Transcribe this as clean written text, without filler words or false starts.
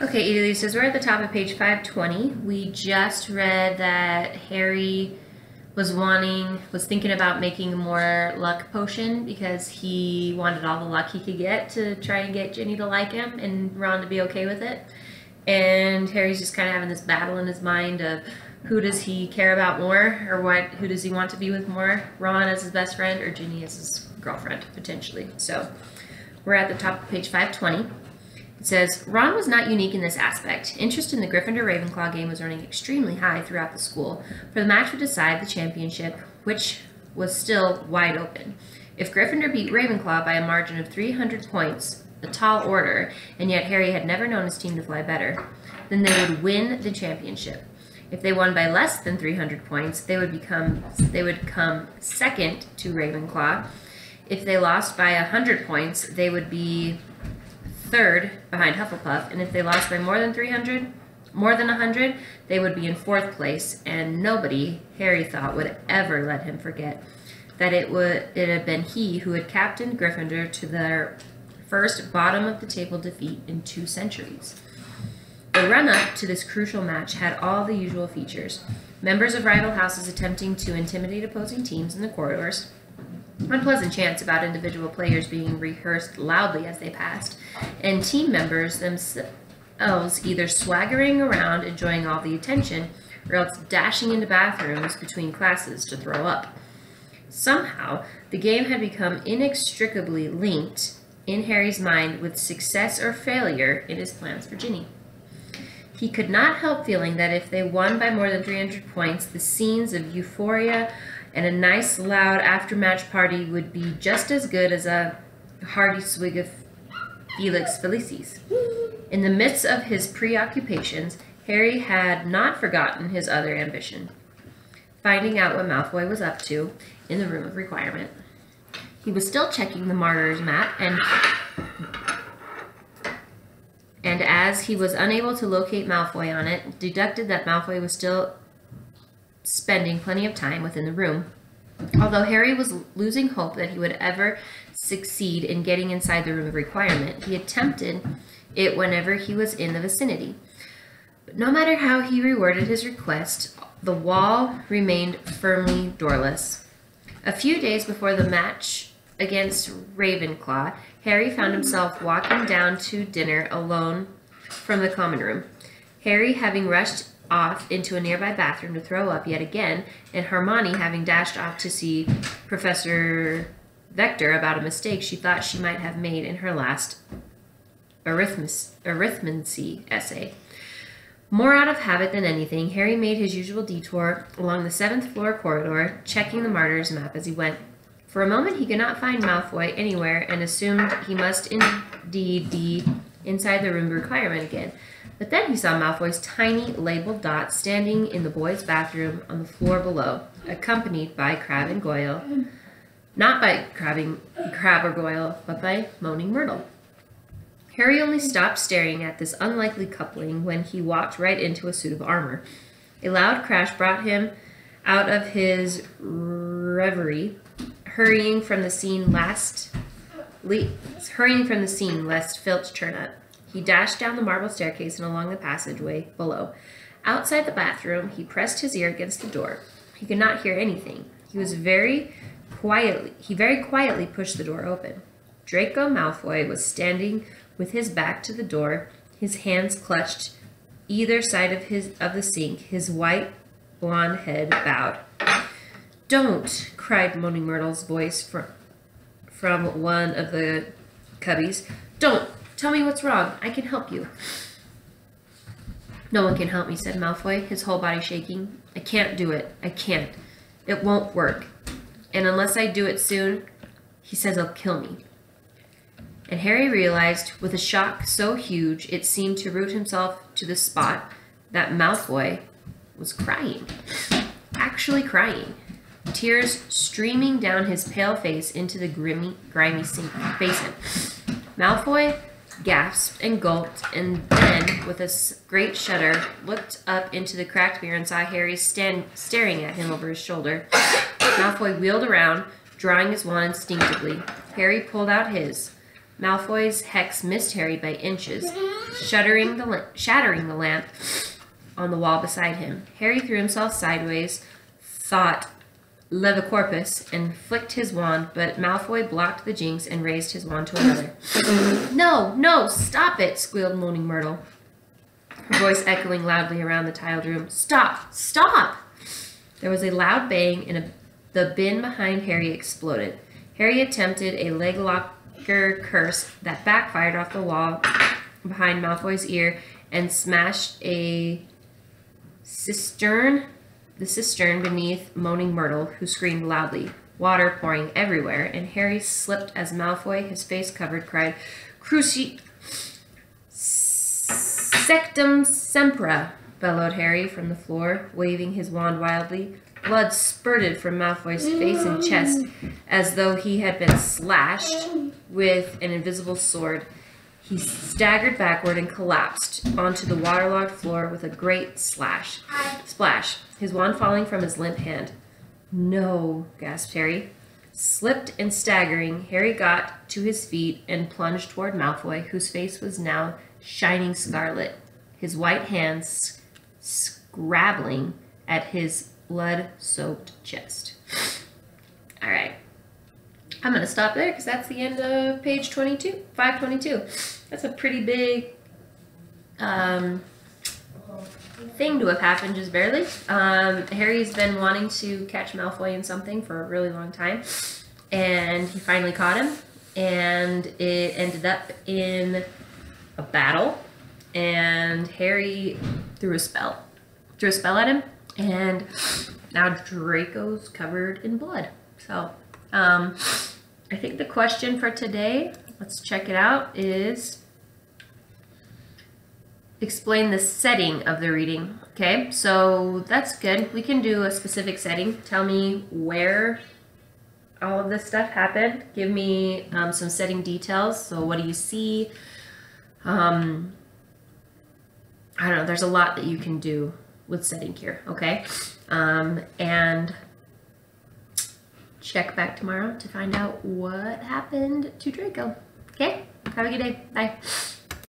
Okay, Edie says we're at the top of page 520. We just read that Harry was thinking about making a more luck potion because he wanted all the luck he could get to try and get Ginny to like him and Ron to be okay with it. And Harry's just kind of having this battle in his mind of who does he care about more, or who does he want to be with more, Ron as his best friend or Ginny as his girlfriend, potentially. So we're at the top of page 520. It says, Ron was not unique in this aspect. Interest in the Gryffindor-Ravenclaw game was running extremely high throughout the school, for the match would decide the championship, which was still wide open. If Gryffindor beat Ravenclaw by a margin of 300 points, a tall order, and yet Harry had never known his team to fly better, then they would win the championship. If they won by less than 300 points, they would come second to Ravenclaw. If they lost by 100 points, they would be third behind Hufflepuff, and if they lost by more than 100, they would be in fourth place, and nobody, Harry thought, would ever let him forget that it had been he who had captained Gryffindor to their first bottom-of-the-table defeat in 2 centuries. The run-up to this crucial match had all the usual features. Members of rival houses attempting to intimidate opposing teams in the corridors, unpleasant chants about individual players being rehearsed loudly as they passed, and team members themselves either swaggering around enjoying all the attention or else dashing into bathrooms between classes to throw up. Somehow, the game had become inextricably linked in Harry's mind with success or failure in his plans for Ginny. He could not help feeling that if they won by more than 300 points, the scenes of euphoria and a nice, loud after-match party would be just as good as a hearty swig of Felix Felicis. In the midst of his preoccupations, Harry had not forgotten his other ambition, finding out what Malfoy was up to in the Room of Requirement. He was still checking the Martyrs map, and as he was unable to locate Malfoy on it, deducted that Malfoy was still spending plenty of time within the room. Although Harry was losing hope that he would ever succeed in getting inside the Room of Requirement, he attempted it whenever he was in the vicinity. But no matter how he reworded his request, the wall remained firmly doorless. A few days before the match against Ravenclaw, Harry found himself walking down to dinner alone from the common room. Harry having rushed off into a nearby bathroom to throw up yet again, and Hermione having dashed off to see Professor Vector about a mistake she thought she might have made in her last arithmancy essay. More out of habit than anything, Harry made his usual detour along the 7th floor corridor, checking the Martyrs map as he went. For a moment he could not find Malfoy anywhere and assumed he must indeed be inside the Room of Requirement again. But then he saw Malfoy's tiny labeled dot standing in the boys' bathroom on the floor below, accompanied by Crabbe and Goyle. Not by Crabbe or Goyle, but by Moaning Myrtle. Harry only stopped staring at this unlikely coupling when he walked right into a suit of armor. A loud crash brought him out of his reverie, hurrying from the scene lest Filch turn up. He dashed down the marble staircase and along the passageway below. Outside the bathroom, he pressed his ear against the door. He could not hear anything. He very quietly pushed the door open. Draco Malfoy was standing with his back to the door, his hands clutched either side of the sink, his white blonde head bowed. "Don't!" cried Moaning Myrtle's voice from one of the cubbies. "Don't! Tell me what's wrong. I can help you." "No one can help me," said Malfoy, his whole body shaking. "I can't do it. I can't. It won't work. And unless I do it soon, he says he'll kill me." And Harry realized, with a shock so huge it seemed to root himself to the spot, that Malfoy was crying. Actually crying. Tears streaming down his pale face into the grimy sink basin. Malfoy gasped and gulped, and then, with a great shudder, looked up into the cracked mirror and saw Harry staring at him over his shoulder. Malfoy wheeled around, drawing his wand instinctively. Harry pulled out his. Malfoy's hex missed Harry by inches, shattering the lamp on the wall beside him. Harry threw himself sideways, thought Levicorpus, and flicked his wand, but Malfoy blocked the jinx and raised his wand to another. No, no, stop it, squealed Moaning Myrtle, her voice echoing loudly around the tiled room. Stop! Stop! There was a loud bang, and the bin behind Harry exploded. Harry attempted a leglocker curse that backfired off the wall behind Malfoy's ear and smashed the cistern beneath Moaning Myrtle, who screamed loudly, water pouring everywhere, and Harry slipped as Malfoy, his face covered, cried, Cruci... Sectum Sempra, bellowed Harry from the floor, waving his wand wildly. Blood spurted from Malfoy's face and chest as though he had been slashed with an invisible sword. He staggered backward and collapsed onto the waterlogged floor with a great splash, his wand falling from his limp hand. No, gasped Harry. Slipped and staggering, Harry got to his feet and plunged toward Malfoy, whose face was now shining scarlet, his white hands scrabbling at his blood-soaked chest. All right. I'm going to stop there because that's the end of page 22, 522. That's a pretty big thing to have happened just barely. Harry's been wanting to catch Malfoy in something for a really long time, and he finally caught him, and it ended up in a battle, and Harry threw a spell at him, and now Draco's covered in blood. So, I think the question for today, let's check it out, is explain the setting of the reading. Okay, so that's good. We can do a specific setting. Tell me where all of this stuff happened. Give me some setting details. So what do you see? I don't know. There's a lot that you can do with setting here. Okay, and check back tomorrow to find out what happened to Draco. Okay, have a good day. Bye.